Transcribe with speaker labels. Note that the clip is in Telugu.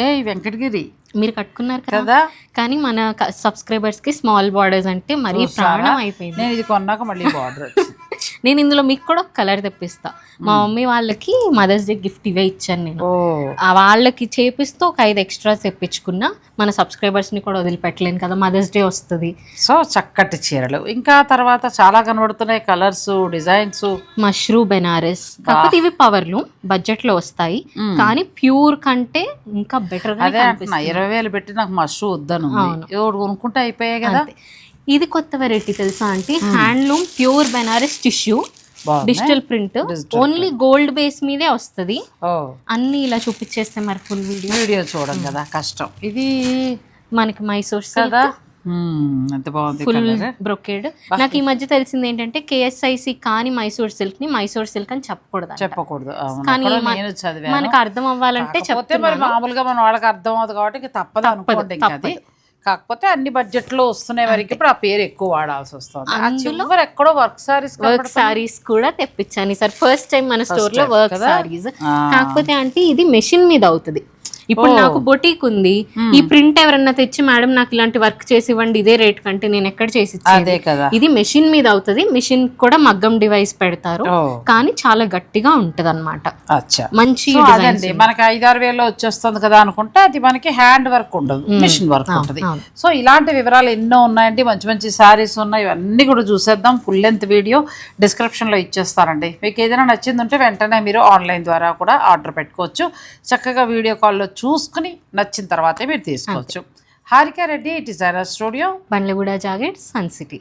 Speaker 1: ఏ వెంకటగిరి
Speaker 2: మీరు కట్టుకున్నారు
Speaker 1: కదా.
Speaker 2: కదా, కానీ మన సబ్స్క్రైబర్స్ కి స్మాల్ బార్డర్స్ అంటే మరీ ప్రాణం అయిపోయింది.
Speaker 1: నేను ఇది కొన్నాక మళ్ళీ బార్డర్ వచ్చింది.
Speaker 2: నేను ఇందులో మీకు కూడా ఒక కలర్ తెప్పిస్తా. మా మమ్మీ వాళ్ళకి మదర్స్ డే గిఫ్ట్ ఇవే ఇచ్చాను నేను. వాళ్ళకి చేపిస్తూ ఒక 5 ఎక్స్ట్రాస్ తెప్పించుకున్నా. మన సబ్స్క్రైబర్స్ ని కూడా వదిలిపెట్టలేను కదా, మదర్స్ డే వస్తుంది.
Speaker 1: సో చక్కటి చీరలు ఇంకా తర్వాత చాలా కనబడుతున్నాయి కలర్స్ డిజైన్స్.
Speaker 2: మష్రూ బెనారస్, కాకపోతే ఇవి పవర్లు బడ్జెట్ లో వస్తాయి, కానీ ప్యూర్ కంటే ఇంకా బెటర్ గా.
Speaker 1: అదే అంటున్నా 20,000 పెట్టి నాకు మష్రూ వద్దను, ఎవరు కొనుక్కుంటే అయిపోయాయి కదా.
Speaker 2: ఇది కొత్త వెరైటీ తెలుసా అంటే, handloom pure Banaras tissue digital print, only gold base మీదే వస్తుంది. అన్ని ఇలా చూపించేస్తే మరి ఫుల్
Speaker 1: వీడియో చూడడం కదా కష్టం. ఇది
Speaker 2: మనకి మైసూర్ సిల్క్,
Speaker 1: ఎంత బాగుంది
Speaker 2: ఫుల్ బ్రొకేడ్. నాకు ఈ మధ్య తెలిసింది ఏంటంటే KSIC కానీ మైసూర్ సిల్క్ ని మైసూర్ సిల్క్ అని చెప్పకూడదు, కానీ మనకు అర్థం అవ్వాలంటే చెప్తే
Speaker 1: మరి మామూలుగా మన వాళ్ళకి అర్థం అవుతుంది కాబట్టి తప్పదు అనుకోండి. కాకపోతే అన్ని బడ్జెట్ లో వస్తున్నాయి వరకు ఇప్పుడు ఆ పేరు ఎక్కువ వాడాల్సి వస్తుంది. ఎక్కడో వర్క్
Speaker 2: సారీస్ కూడా తెప్పించాను సార్, ఫస్ట్ టైం మన స్టోర్ లో వర్క్ సారీస్. కాకపోతే అంటే ఇది మెషిన్ మీద అవుతుంది. ఇప్పుడు నాకు బొటీక్ ఉంది, ఈ ప్రింట్ ఎవరన్నా తెచ్చి మేడం నాకు ఇలాంటి వర్క్ చేసి ఇవ్వండి ఇదే రేట్ కంటే నేను ఎక్కడ చేసి ఇది మెషిన్ మీద అవుతుంది. మెషిన్ కూడా మగ్గం డివైస్ పెడతారు, కానీ చాలా గట్టిగా ఉంటది అనమాట. మంచి
Speaker 1: మనకి 5-6 వేలలో వచ్చేస్తుంది కదా అనుకుంటే అది మనకి హ్యాండ్ వర్క్ ఉండదు, మెషిన్ వర్క్ ఉంటుంది. సో ఇలాంటి వివరాలు ఎన్నో ఉన్నాయండి, మంచి మంచి సారీస్ ఉన్నాయి, ఇవన్నీ కూడా చూసేద్దాం. ఫుల్ లెంత్ వీడియో డిస్క్రిప్షన్ లో ఇచ్చేస్తారండి. మీకు ఏదైనా నచ్చింది ఉంటే వెంటనే మీరు ఆన్లైన్ ద్వారా కూడా ఆర్డర్ పెట్టుకోవచ్చు. చక్కగా వీడియో కాల్లో చూసుకుని నచ్చిన తర్వాతే మీరు తీసుకోవచ్చు. హారిక రెడ్డి డిజైనర్ స్టూడియో,
Speaker 2: బండ్లగూడ జాగెట్, సన్ సిటీ.